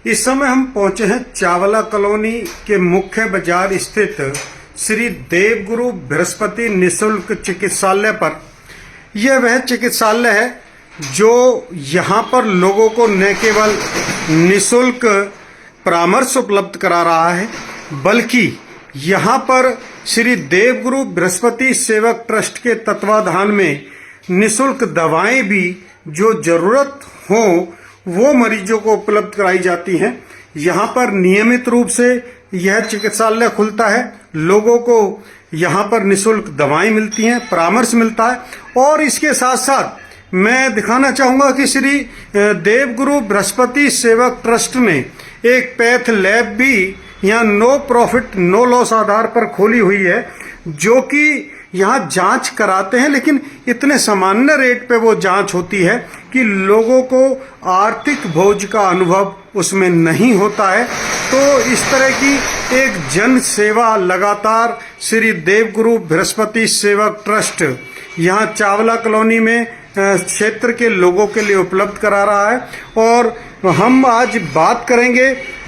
इस समय हम पहुंचे हैं चावला कॉलोनी के मुख्य बाजार स्थित श्री देवगुरु बृहस्पति निःशुल्क चिकित्सालय पर। यह वह चिकित्सालय है जो यहाँ पर लोगों को न केवल निःशुल्क परामर्श उपलब्ध करा रहा है, बल्कि यहाँ पर श्री देवगुरु बृहस्पति सेवक ट्रस्ट के तत्वाधान में निःशुल्क दवाएं भी जो जरूरत हो वो मरीजों को उपलब्ध कराई जाती हैं। यहाँ पर नियमित रूप से यह चिकित्सालय खुलता है, लोगों को यहाँ पर निःशुल्क दवाएं मिलती हैं, परामर्श मिलता है। और इसके साथ साथ मैं दिखाना चाहूँगा कि श्री देवगुरु बृहस्पति सेवक ट्रस्ट ने एक पैथ लैब भी यहाँ नो प्रॉफिट नो लॉस आधार पर खोली हुई है, जो कि यहाँ जांच कराते हैं, लेकिन इतने सामान्य रेट पे वो जांच होती है कि लोगों को आर्थिक बोझ का अनुभव उसमें नहीं होता है। तो इस तरह की एक जन सेवा लगातार श्री देवगुरु बृहस्पति सेवक ट्रस्ट यहाँ चावला कॉलोनी में क्षेत्र के लोगों के लिए उपलब्ध करा रहा है। और हम आज बात करेंगे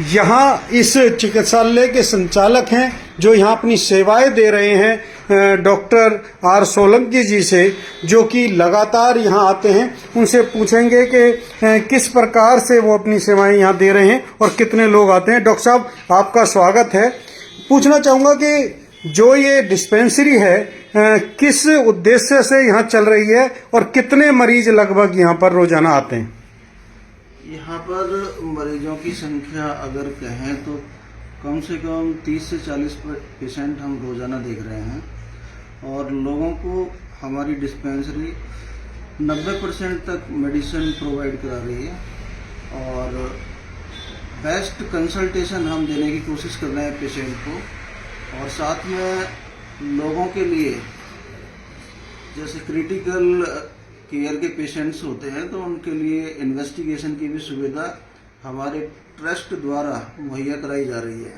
यहाँ इस चिकित्सालय के संचालक हैं जो यहाँ अपनी सेवाएं दे रहे हैं, डॉक्टर आर सोलंकी जी से, जो कि लगातार यहाँ आते हैं। उनसे पूछेंगे कि किस प्रकार से वो अपनी सेवाएं यहाँ दे रहे हैं और कितने लोग आते हैं। डॉक्टर साहब, आपका स्वागत है। पूछना चाहूँगा कि जो ये डिस्पेंसरी है किस उद्देश्य से यहाँ चल रही है और कितने मरीज लगभग यहाँ पर रोजाना आते हैं? यहाँ पर मरीजों की संख्या अगर कहें तो कम से कम 30 से 40 पेशेंट हम रोजाना देख रहे हैं। और लोगों को हमारी डिस्पेंसरी 90% तक मेडिसिन प्रोवाइड करा रही है और बेस्ट कंसल्टेशन हम देने की कोशिश कर रहे हैं पेशेंट को। और साथ में लोगों के लिए जैसे क्रिटिकल केयर के पेशेंट्स होते हैं तो उनके लिए इन्वेस्टिगेशन की भी सुविधा हमारे ट्रस्ट द्वारा मुहैया कराई जा रही है।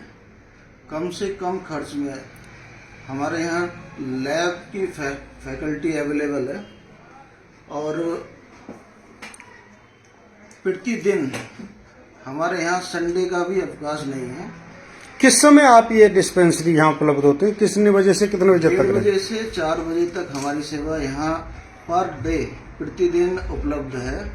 कम से कम खर्च में हमारे यहाँ लैब की फैकल्टी अवेलेबल है और प्रतिदिन हमारे यहाँ संडे का भी अवकाश नहीं है। किस समय आप ये डिस्पेंसरी यहाँ उपलब्ध होते हैं? कितने बजे से कितने बजे तक? 1 बजे से 4 बजे तक हमारी सेवा यहाँ पर डे प्रतिदिन उपलब्ध है।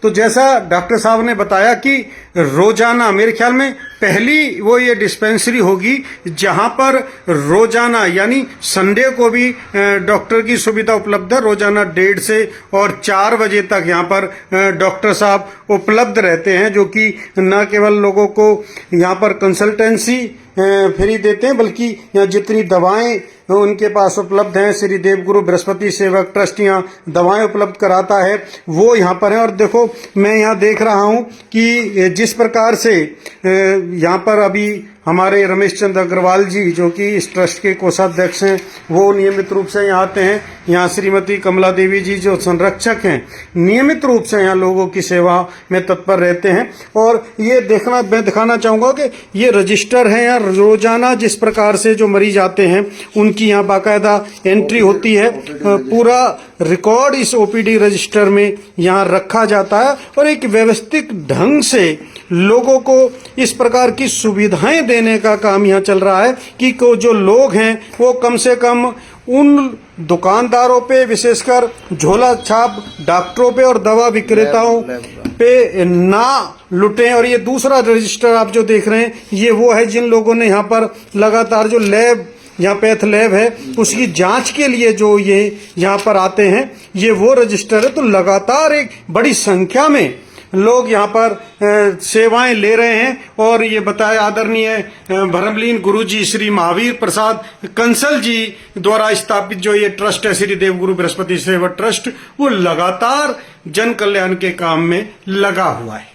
तो जैसा डॉक्टर साहब ने बताया कि रोजाना, मेरे ख्याल में पहली वो ये डिस्पेंसरी होगी जहां पर रोजाना यानी संडे को भी डॉक्टर की सुविधा उपलब्ध है। रोजाना 1:30 से और 4 बजे तक यहाँ पर डॉक्टर साहब उपलब्ध रहते हैं, जो कि न केवल लोगों को यहाँ पर कंसल्टेंसी फ्री देते हैं, बल्कि यहाँ जितनी दवाएं उनके पास उपलब्ध हैं, श्री देवगुरु बृहस्पति सेवक ट्रस्ट यहाँ दवाएं उपलब्ध कराता है, वो यहाँ पर है। और देखो, मैं यहाँ देख रहा हूँ कि जिस प्रकार से यहाँ पर अभी हमारे रमेश चंद्र अग्रवाल जी, जो कि इस ट्रस्ट के कोषाध्यक्ष हैं, वो नियमित रूप से यहाँ आते हैं। यहाँ श्रीमती कमला देवी जी जो संरक्षक हैं, नियमित रूप से यहाँ लोगों की सेवा में तत्पर रहते हैं। और ये मैं दिखाना चाहूँगा कि ये रजिस्टर है यहाँ, रोजाना जिस प्रकार से जो मरीज आते हैं उनकी यहाँ बाकायदा एंट्री होती है। पूरा रिकॉर्ड इस ओपीडी रजिस्टर में यहाँ रखा जाता है और एक व्यवस्थित ढंग से लोगों को इस प्रकार की सुविधाएं देने का काम यहाँ चल रहा है कि जो लोग हैं वो कम से कम उन दुकानदारों पे, विशेषकर झोला छाप डॉक्टरों पे और दवा विक्रेताओं पे ना लुटें। और ये दूसरा रजिस्टर आप जो देख रहे हैं, ये वो है जिन लोगों ने यहाँ पर लगातार जो लैब, यहाँ पैथ लैब है, उसकी जांच के लिए जो ये यहाँ पर आते हैं, ये वो रजिस्टर है। तो लगातार एक बड़ी संख्या में लोग यहाँ पर सेवाएं ले रहे हैं। और ये बताया आदरणीय भरमलीन गुरुजी श्री महावीर प्रसाद कंसल जी द्वारा स्थापित जो ये ट्रस्ट है श्री देवगुरु बृहस्पति सेवक ट्रस्ट, वो लगातार जन कल्याण के काम में लगा हुआ है।